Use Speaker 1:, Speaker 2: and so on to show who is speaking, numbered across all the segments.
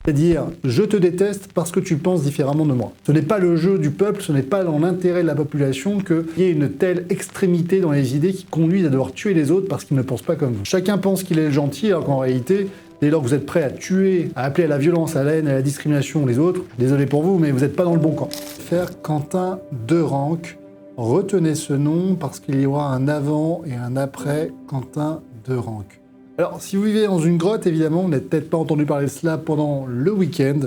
Speaker 1: C'est-à-dire, je te déteste parce que tu penses différemment de moi. Ce n'est pas le jeu du peuple, ce n'est pas dans l'intérêt de la population qu'il y ait une telle extrémité dans les idées qui conduisent à devoir tuer les autres parce qu'ils ne pensent pas comme vous. Chacun pense qu'il est le gentil, alors qu'en réalité, dès lors que vous êtes prêt à tuer, à appeler à la violence, à la haine, à la discrimination les autres, désolé pour vous, mais vous n'êtes pas dans le bon camp. Faire Quentin Derenque, retenez ce nom parce qu'il y aura un avant et un après Quentin Derenque. Alors, si vous vivez dans une grotte, évidemment, vous n'avez peut-être pas entendu parler de cela pendant le week-end,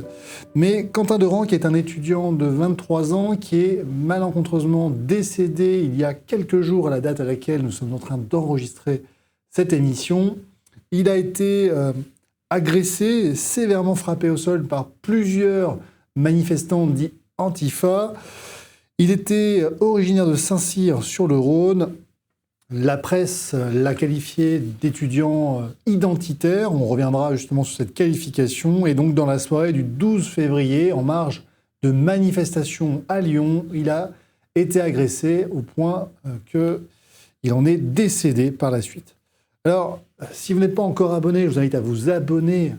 Speaker 1: mais Quentin Derenque est un étudiant de 23 ans qui est malencontreusement décédé il y a quelques jours à la date à laquelle nous sommes en train d'enregistrer cette émission. Il a été agressé, sévèrement frappé au sol par plusieurs manifestants dits Antifa. Il était originaire de Saint-Cyr sur le Rhône. La presse l'a qualifié d'étudiant identitaire. On reviendra justement sur cette qualification. Et donc, dans la soirée du 12 février, en marge de manifestations à Lyon, il a été agressé au point qu'il en est décédé par la suite. Alors, si vous n'êtes pas encore abonné, je vous invite à vous abonner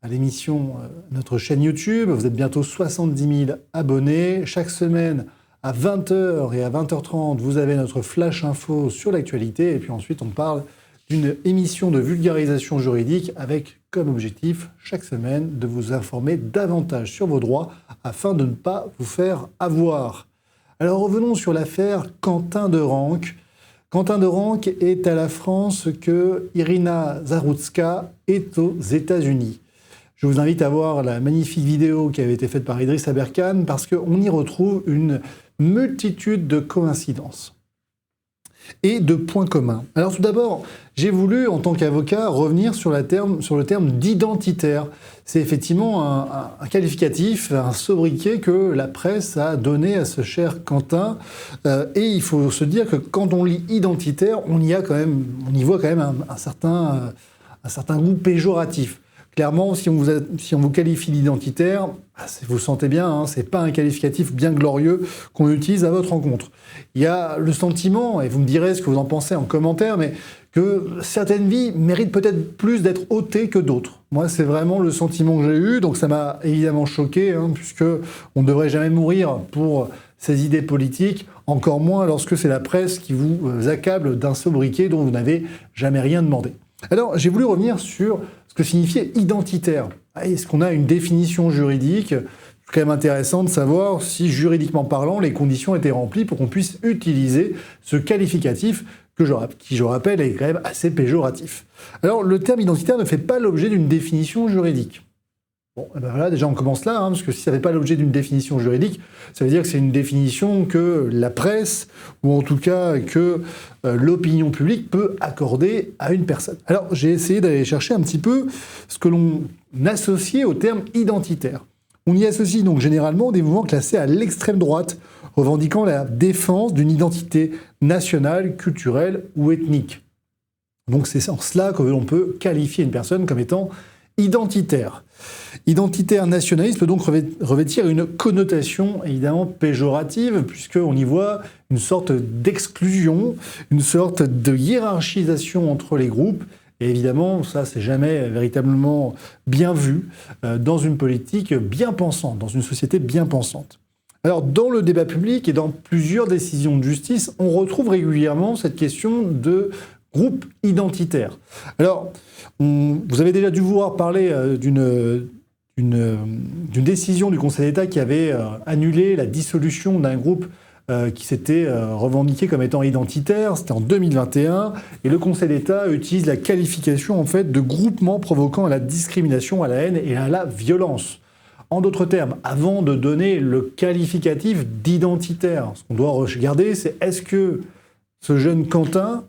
Speaker 1: à l'émission, notre chaîne YouTube. Vous êtes bientôt 70 000 abonnés. Chaque semaine, à 20h et à 20h30, vous avez notre flash info sur l'actualité. Et puis ensuite, on parle d'une émission de vulgarisation juridique avec comme objectif, chaque semaine, de vous informer davantage sur vos droits afin de ne pas vous faire avoir. Alors revenons sur l'affaire Quentin Derenque. Quentin Derenque est à la France que Irina Zaroutzka est aux États-Unis. Je vous invite à voir la magnifique vidéo qui avait été faite par Idriss Aberkane parce qu'on y retrouve une multitude de coïncidences et de points communs. Alors tout d'abord, j'ai voulu, en tant qu'avocat, revenir sur le terme d'identitaire. C'est effectivement un qualificatif, un sobriquet que la presse a donné à ce cher Quentin. Et il faut se dire que quand on lit identitaire, on y voit quand même un certain goût péjoratif. Clairement, si on vous qualifie d'identitaire, vous sentez bien, c'est pas un qualificatif bien glorieux qu'on utilise à votre rencontre. Il y a le sentiment, et vous me direz ce que vous en pensez en commentaire, mais que certaines vies méritent peut-être plus d'être ôtées que d'autres. Moi, c'est vraiment le sentiment que j'ai eu, donc ça m'a évidemment choqué, puisque on ne devrait jamais mourir pour ses idées politiques, encore moins lorsque c'est la presse qui vous accable d'un sobriquet dont vous n'avez jamais rien demandé. Alors, j'ai voulu revenir sur ce que signifiait identitaire. Est-ce qu'on a une définition juridique ? C'est quand même intéressant de savoir si, juridiquement parlant, les conditions étaient remplies pour qu'on puisse utiliser ce qualificatif qui, je rappelle, est quand même assez péjoratif. Alors, le terme identitaire ne fait pas l'objet d'une définition juridique. Bon, ben voilà, déjà on commence là, parce que si ça ne fait pas l'objet d'une définition juridique, ça veut dire que c'est une définition que la presse, ou en tout cas que l'opinion publique peut accorder à une personne. Alors j'ai essayé d'aller chercher un petit peu ce que l'on associait au terme identitaire. On y associe donc généralement des mouvements classés à l'extrême droite, revendiquant la défense d'une identité nationale, culturelle ou ethnique. Donc c'est en cela que l'on peut qualifier une personne comme étant identitaire. Identitaire nationaliste peut donc revêtir une connotation évidemment péjorative, puisqu'on y voit une sorte d'exclusion, une sorte de hiérarchisation entre les groupes. Et évidemment, ça, c'est jamais véritablement bien vu dans une politique bien pensante, dans une société bien pensante. Alors, dans le débat public et dans plusieurs décisions de justice, on retrouve régulièrement cette question de groupe identitaire. Alors, vous avez déjà dû voir parler d'une décision du Conseil d'État qui avait annulé la dissolution d'un groupe qui s'était revendiqué comme étant identitaire. C'était en 2021. Et le Conseil d'État utilise la qualification en fait de groupement provoquant à la discrimination, à la haine et à la violence. En d'autres termes, avant de donner le qualificatif d'identitaire, ce qu'on doit regarder, c'est est-ce que ce jeune Quentin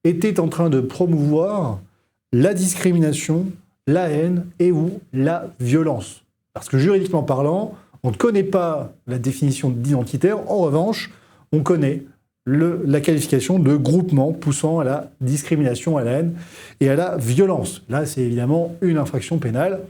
Speaker 1: était en train de promouvoir la discrimination, la haine et ou la violence. Parce que juridiquement parlant, on ne connaît pas la définition d'identitaire. En revanche, on connaît la qualification de groupement poussant à la discrimination, à la haine et à la violence. Là, c'est évidemment une infraction pénale.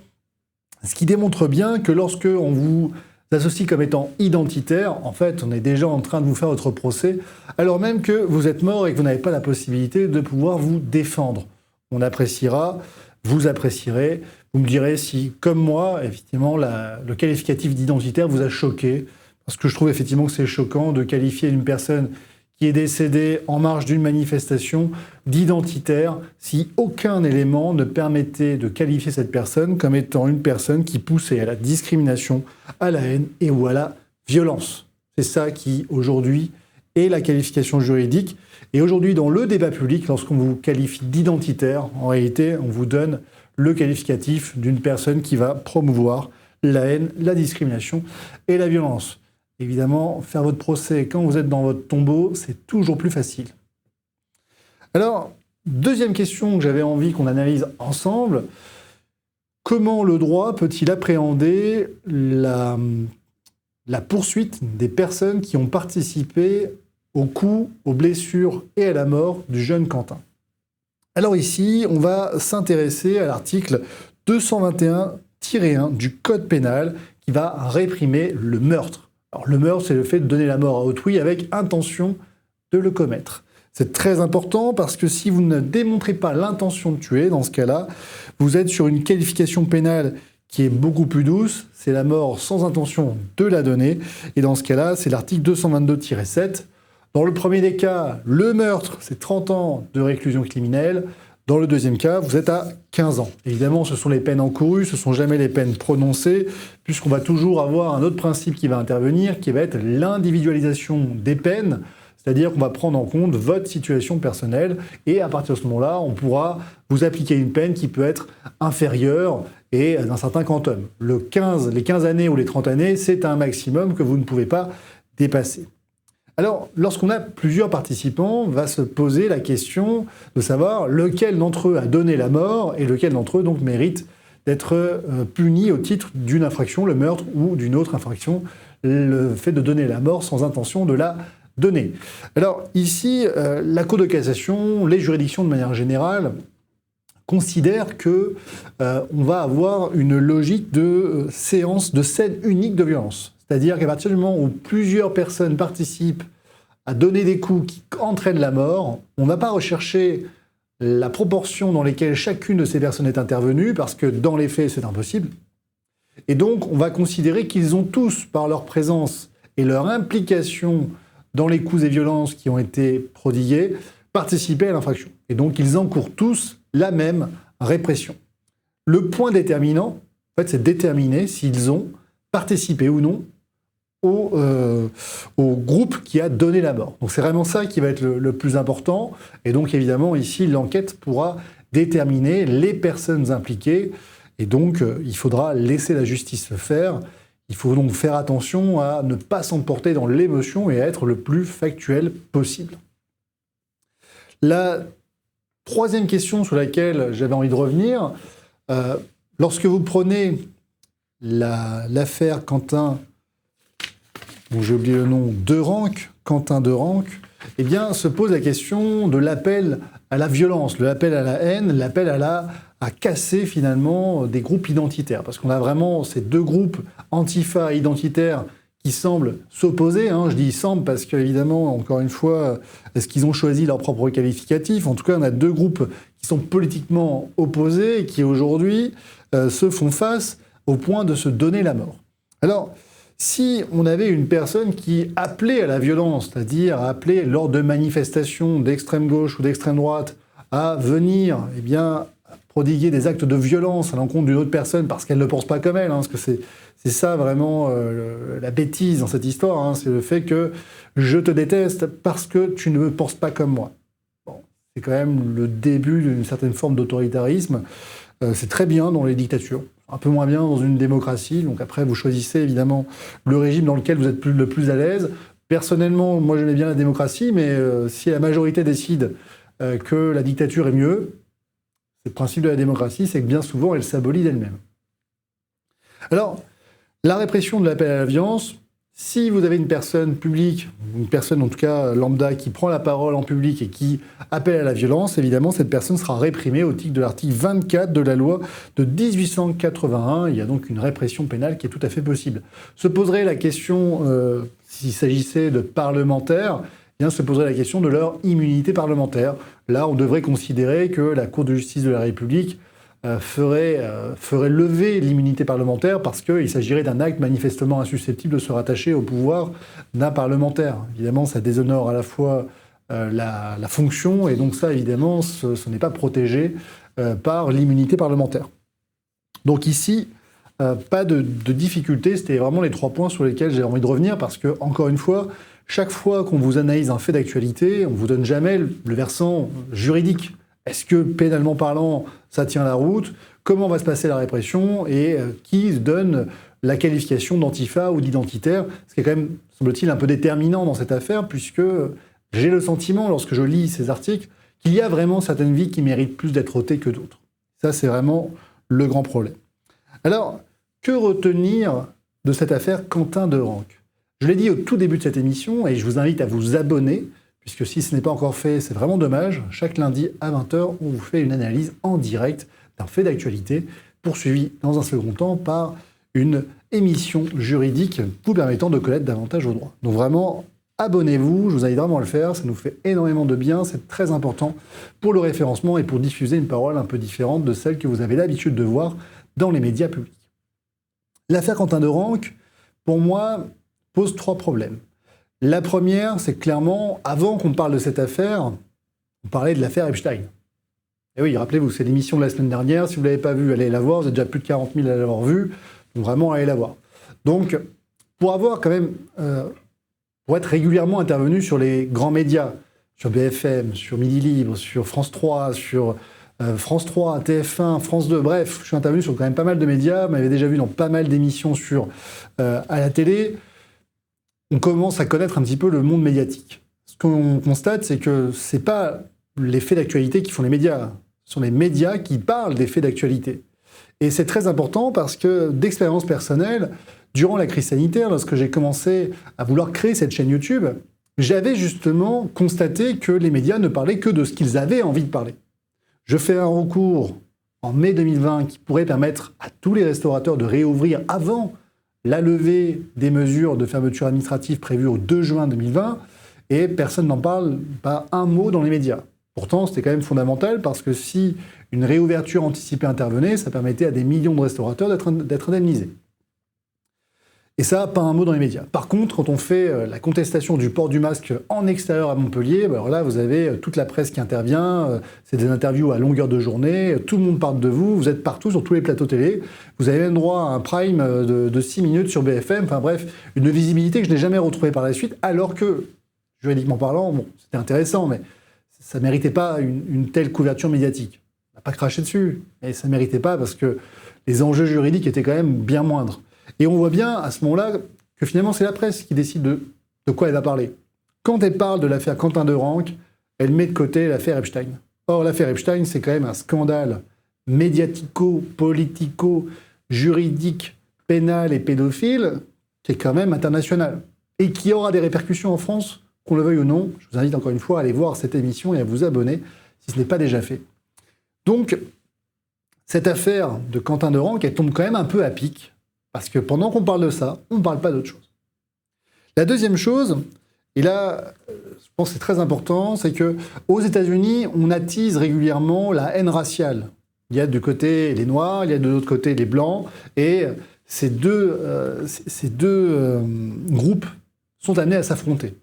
Speaker 1: Ce qui démontre bien que lorsque on vous associe comme étant identitaire, en fait, on est déjà en train de vous faire votre procès, alors même que vous êtes mort et que vous n'avez pas la possibilité de pouvoir vous défendre. On appréciera, vous apprécierez, Vous me direz si, comme moi, effectivement, le qualificatif d'identitaire vous a choqué, parce que je trouve effectivement que c'est choquant de qualifier une personne qui est décédée en marge d'une manifestation d'identitaire si aucun élément ne permettait de qualifier cette personne comme étant une personne qui poussait à la discrimination, à la haine et ou à la violence. C'est ça qui, aujourd'hui, est la qualification juridique. Et aujourd'hui, dans le débat public, lorsqu'on vous qualifie d'identitaire, en réalité, on vous donne le qualificatif d'une personne qui va promouvoir la haine, la discrimination et la violence. Évidemment, faire votre procès quand vous êtes dans votre tombeau, c'est toujours plus facile. Alors, deuxième question que j'avais envie qu'on analyse ensemble, comment le droit peut-il appréhender la poursuite des personnes qui ont participé aux coups, aux blessures et à la mort du jeune Quentin? Alors ici, on va s'intéresser à l'article 221-1 du Code pénal qui va réprimer le meurtre. Alors le meurtre, c'est le fait de donner la mort à autrui avec intention de le commettre. C'est très important parce que si vous ne démontrez pas l'intention de tuer, dans ce cas-là, vous êtes sur une qualification pénale qui est beaucoup plus douce, c'est la mort sans intention de la donner, et dans ce cas-là, c'est l'article 222-7. Dans le premier des cas, le meurtre, c'est 30 ans de réclusion criminelle. Dans le deuxième cas, vous êtes à 15 ans. Évidemment, ce sont les peines encourues, ce ne sont jamais les peines prononcées, puisqu'on va toujours avoir un autre principe qui va intervenir, qui va être l'individualisation des peines, c'est-à-dire qu'on va prendre en compte votre situation personnelle, et à partir de ce moment-là, on pourra vous appliquer une peine qui peut être inférieure et d'un certain quantum. Les 15 années ou les 30 années, c'est un maximum que vous ne pouvez pas dépasser. Alors, lorsqu'on a plusieurs participants, va se poser la question de savoir lequel d'entre eux a donné la mort et lequel d'entre eux donc mérite d'être puni au titre d'une infraction, le meurtre, ou d'une autre infraction, le fait de donner la mort sans intention de la donner. Alors ici, la Cour de cassation, les juridictions de manière générale, considèrent que on va avoir une logique de séance, de scène unique de violence. C'est-à-dire qu'à partir du moment où plusieurs personnes participent à donner des coups qui entraînent la mort, on ne va pas rechercher la proportion dans laquelle chacune de ces personnes est intervenue, parce que dans les faits, c'est impossible. Et donc, on va considérer qu'ils ont tous, par leur présence et leur implication dans les coups et violences qui ont été prodigués, participé à l'infraction. Et donc, ils encourent tous la même répression. Le point déterminant, en fait, c'est déterminer s'ils ont participé ou non au groupe qui a donné la mort. Donc c'est vraiment ça qui va être le plus important. Et donc évidemment, ici, l'enquête pourra déterminer les personnes impliquées. Et donc, il faudra laisser la justice se faire. Il faut donc faire attention à ne pas s'emporter dans l'émotion et à être le plus factuel possible. La troisième question sur laquelle j'avais envie de revenir, lorsque vous prenez l'affaire Quentin, bon, j'ai oublié le nom, Quentin Derenque, eh bien, se pose la question de l'appel à la violence, l'appel à la haine, l'appel à casser finalement des groupes identitaires. Parce qu'on a vraiment ces deux groupes antifa identitaires qui semblent s'opposer. Je dis semblent parce qu'évidemment, encore une fois, est-ce qu'ils ont choisi leur propre qualificatif? En tout cas, on a deux groupes qui sont politiquement opposés et qui aujourd'hui se font face au point de se donner la mort. Alors, si on avait une personne qui appelait à la violence, c'est-à-dire appelait lors de manifestations d'extrême gauche ou d'extrême droite à venir prodiguer des actes de violence à l'encontre d'une autre personne parce qu'elle ne pense pas comme elle, parce que c'est ça vraiment la bêtise dans cette histoire, c'est le fait que je te déteste parce que tu ne me penses pas comme moi. Bon, c'est quand même le début d'une certaine forme d'autoritarisme. C'est très bien dans les dictatures, un peu moins bien dans une démocratie. Donc après, vous choisissez évidemment le régime dans lequel vous êtes le plus à l'aise. Personnellement, moi j'aimais bien la démocratie, mais si la majorité décide que la dictature est mieux, le principe de la démocratie, c'est que bien souvent, elle s'abolit d'elle-même. Alors, la répression de l'appel à la violence, si vous avez une personne publique, une personne en tout cas lambda, qui prend la parole en public et qui appelle à la violence, évidemment, cette personne sera réprimée au titre de l'article 24 de la loi de 1881. Il y a donc une répression pénale qui est tout à fait possible. Se poserait la question, s'il s'agissait de parlementaires, se poserait la question de leur immunité parlementaire. Là, on devrait considérer que la Cour de justice de la République ferait lever l'immunité parlementaire parce qu'il s'agirait d'un acte manifestement insusceptible de se rattacher au pouvoir d'un parlementaire. Évidemment, ça déshonore à la fois la fonction, et donc ça, évidemment, ce n'est pas protégé par l'immunité parlementaire. Donc ici, pas de difficulté, c'était vraiment les 3 points sur lesquels j'ai envie de revenir, parce que, encore une fois, chaque fois qu'on vous analyse un fait d'actualité, on ne vous donne jamais le versant juridique. Est-ce que, pénalement parlant, ça tient la route? Comment va se passer la répression? Et qui donne la qualification d'antifa ou d'identitaire? Ce qui est quand même, semble-t-il, un peu déterminant dans cette affaire, puisque j'ai le sentiment, lorsque je lis ces articles, qu'il y a vraiment certaines vies qui méritent plus d'être ôtées que d'autres. Ça, c'est vraiment le grand problème. Alors, que retenir de cette affaire Quentin Derenque? Je l'ai dit au tout début de cette émission, et je vous invite à vous abonner, puisque si ce n'est pas encore fait, c'est vraiment dommage. Chaque lundi à 20h, on vous fait une analyse en direct d'un fait d'actualité, poursuivi dans un second temps par une émission juridique vous permettant de connaître davantage vos droits. Donc vraiment, abonnez-vous, je vous invite vraiment à le faire, ça nous fait énormément de bien, c'est très important pour le référencement et pour diffuser une parole un peu différente de celle que vous avez l'habitude de voir dans les médias publics. L'affaire Quentin Derenque, pour moi, pose 3 problèmes. La première, c'est clairement, avant qu'on parle de cette affaire, on parlait de l'affaire Epstein. Et oui, rappelez-vous, c'est l'émission de la semaine dernière, si vous ne l'avez pas vue, allez la voir, vous êtes déjà plus de 40 000 à l'avoir vue, donc vraiment, allez la voir. Donc, pour avoir quand même... pour être régulièrement intervenu sur les grands médias, sur BFM, sur Midi Libre, sur France 3, sur France 3, TF1, France 2, bref, je suis intervenu sur quand même pas mal de médias, vous m'avez déjà vu dans pas mal d'émissions à la télé. On commence à connaître un petit peu le monde médiatique. Ce qu'on constate, c'est que ce n'est pas les faits d'actualité qui font les médias, ce sont les médias qui parlent des faits d'actualité. Et c'est très important parce que, d'expérience personnelle, durant la crise sanitaire, lorsque j'ai commencé à vouloir créer cette chaîne YouTube, j'avais justement constaté que les médias ne parlaient que de ce qu'ils avaient envie de parler. Je fais un recours en mai 2020 qui pourrait permettre à tous les restaurateurs de réouvrir avant la levée des mesures de fermeture administrative prévues au 2 juin 2020, et personne n'en parle, pas un mot dans les médias. Pourtant, c'était quand même fondamental parce que si une réouverture anticipée intervenait, ça permettait à des millions de restaurateurs d'être indemnisés. Et ça, pas un mot dans les médias. Par contre, quand on fait la contestation du port du masque en extérieur à Montpellier, alors là, vous avez toute la presse qui intervient, c'est des interviews à longueur de journée, tout le monde parle de vous, vous êtes partout sur tous les plateaux télé, vous avez même droit à un prime de 6 minutes sur BFM, enfin bref, une visibilité que je n'ai jamais retrouvée par la suite, alors que, juridiquement parlant, bon, c'était intéressant, mais ça ne méritait pas une telle couverture médiatique. On n'a pas craché dessus, mais ça ne méritait pas parce que les enjeux juridiques étaient quand même bien moindres. Et on voit bien à ce moment-là que finalement c'est la presse qui décide de quoi elle va parler. Quand elle parle de l'affaire Quentin Derenque, elle met de côté l'affaire Epstein. Or, l'affaire Epstein, c'est quand même un scandale médiatico, politico, juridique, pénal et pédophile qui est quand même international. Et qui aura des répercussions en France, qu'on le veuille ou non. Je vous invite encore une fois à aller voir cette émission et à vous abonner si ce n'est pas déjà fait. Donc, cette affaire de Quentin Derenque, elle tombe quand même un peu à pic. Parce que pendant qu'on parle de ça, on ne parle pas d'autre chose. La deuxième chose, et là, je pense que c'est très important, c'est qu'aux États-Unis, on attise régulièrement la haine raciale. Il y a de côté les Noirs, il y a de l'autre côté les Blancs, et ces deux groupes sont amenés à s'affronter.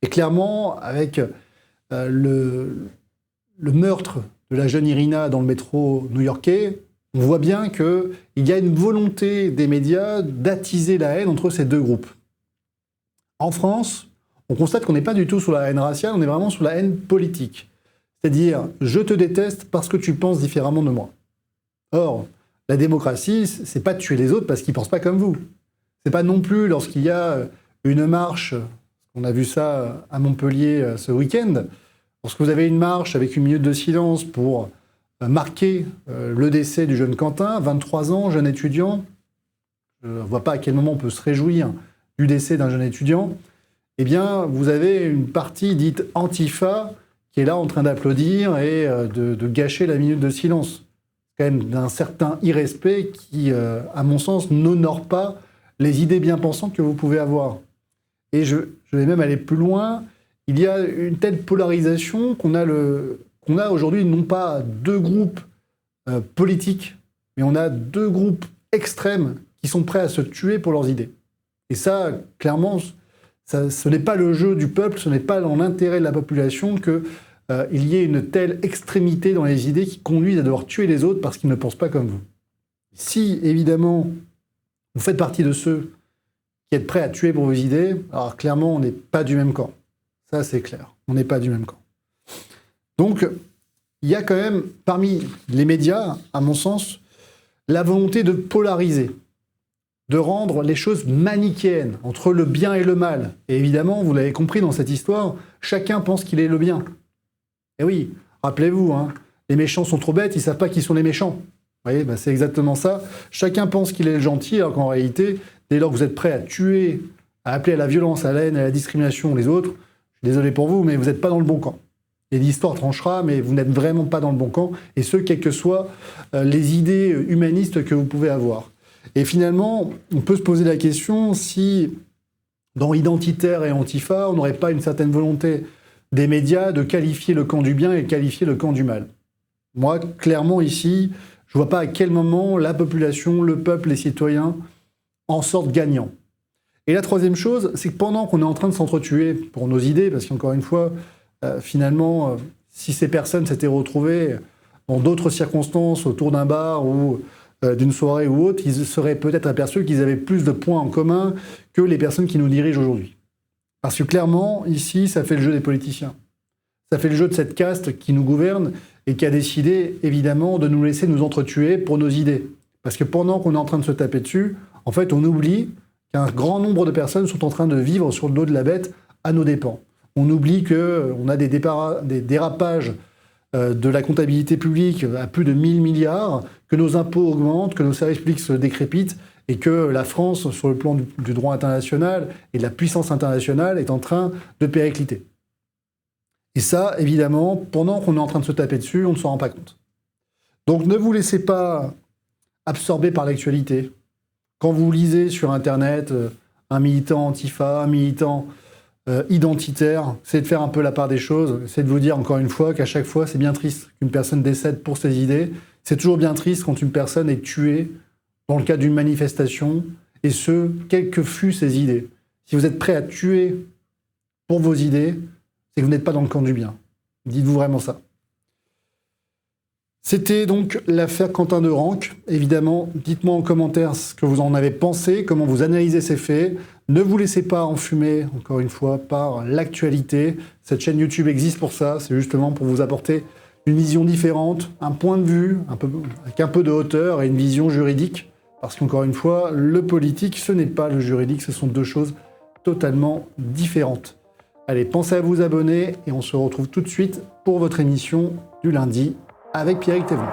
Speaker 1: Et clairement, avec le meurtre de la jeune Irina dans le métro new-yorkais, on voit bien qu'il y a une volonté des médias d'attiser la haine entre ces deux groupes. En France, on constate qu'on n'est pas du tout sur la haine raciale, on est vraiment sur la haine politique. C'est-à-dire, je te déteste parce que tu penses différemment de moi. Or, la démocratie, c'est pas de tuer les autres parce qu'ils pensent pas comme vous. C'est pas non plus lorsqu'il y a une marche, on a vu ça à Montpellier ce week-end, lorsque vous avez une marche avec une minute de silence pour marquer le décès du jeune Quentin, 23 ans, jeune étudiant. Je ne vois pas à quel moment on peut se réjouir du décès d'un jeune étudiant. Eh bien, vous avez une partie dite Antifa qui est là en train d'applaudir et de gâcher la minute de silence. Quand même d'un certain irrespect qui, à mon sens, n'honore pas les idées bien pensantes que vous pouvez avoir. Et je vais même aller plus loin. Il y a une telle polarisation qu'on a aujourd'hui non pas deux groupes politique, mais on a deux groupes extrêmes qui sont prêts à se tuer pour leurs idées. Et ça, clairement, ce n'est pas le jeu du peuple, ce n'est pas dans l'intérêt de la population qu'il y ait une telle extrémité dans les idées qui conduisent à devoir tuer les autres parce qu'ils ne pensent pas comme vous. Si, évidemment, vous faites partie de ceux qui êtes prêts à tuer pour vos idées, alors clairement, on n'est pas du même camp. Ça, c'est clair. On n'est pas du même camp. Donc, il y a quand même, parmi les médias, à mon sens, la volonté de polariser, de rendre les choses manichéennes entre le bien et le mal. Et évidemment, vous l'avez compris dans cette histoire, chacun pense qu'il est le bien. Et oui, rappelez-vous, hein, les méchants sont trop bêtes, ils ne savent pas qui sont les méchants. Vous voyez, c'est exactement ça. Chacun pense qu'il est le gentil, alors qu'en réalité, dès lors que vous êtes prêt à tuer, à appeler à la violence, à la haine, à la discrimination les autres, je suis désolé pour vous, mais vous n'êtes pas dans le bon camp. Et l'histoire tranchera, mais vous n'êtes vraiment pas dans le bon camp, et ce, quelles que soient les idées humanistes que vous pouvez avoir. Et finalement, on peut se poser la question si, dans Identitaire et Antifa, on n'aurait pas une certaine volonté des médias de qualifier le camp du bien et de qualifier le camp du mal. Moi, clairement, ici, je ne vois pas à quel moment la population, le peuple, les citoyens en sortent gagnants. Et la troisième chose, c'est que pendant qu'on est en train de s'entretuer pour nos idées, parce qu'encore une fois, finalement, si ces personnes s'étaient retrouvées dans d'autres circonstances, autour d'un bar ou d'une soirée ou autre, ils seraient peut-être aperçus qu'ils avaient plus de points en commun que les personnes qui nous dirigent aujourd'hui. Parce que clairement, ici, ça fait le jeu des politiciens. Ça fait le jeu de cette caste qui nous gouverne et qui a décidé, évidemment, de nous laisser nous entretuer pour nos idées. Parce que pendant qu'on est en train de se taper dessus, en fait, on oublie qu'un grand nombre de personnes sont en train de vivre sur le dos de la bête à nos dépens. On oublie qu'on a des dérapages de la comptabilité publique à plus de 1000 milliards, que nos impôts augmentent, que nos services publics se décrépitent et que la France, sur le plan du droit international et de la puissance internationale, est en train de péricliter. Et ça, évidemment, pendant qu'on est en train de se taper dessus, on ne s'en rend pas compte. Donc ne vous laissez pas absorber par l'actualité. Quand vous lisez sur Internet un militant antifa, un militant identitaire, c'est de faire un peu la part des choses, c'est de vous dire encore une fois qu'à chaque fois, c'est bien triste qu'une personne décède pour ses idées. C'est toujours bien triste quand une personne est tuée dans le cadre d'une manifestation, et ce, quelles que fussent ses idées. Si vous êtes prêt à tuer pour vos idées, c'est que vous n'êtes pas dans le camp du bien. Dites-vous vraiment ça. C'était donc l'affaire Quentin de Ranc. Évidemment, dites-moi en commentaire ce que vous en avez pensé, comment vous analysez ces faits. Ne vous laissez pas enfumer, encore une fois, par l'actualité. Cette chaîne YouTube existe pour ça, c'est justement pour vous apporter une vision différente, un point de vue, avec un peu de hauteur et une vision juridique. Parce qu'encore une fois, le politique, ce n'est pas le juridique, ce sont deux choses totalement différentes. Allez, pensez à vous abonner et on se retrouve tout de suite pour votre émission du lundi avec Pierrick Thévenon.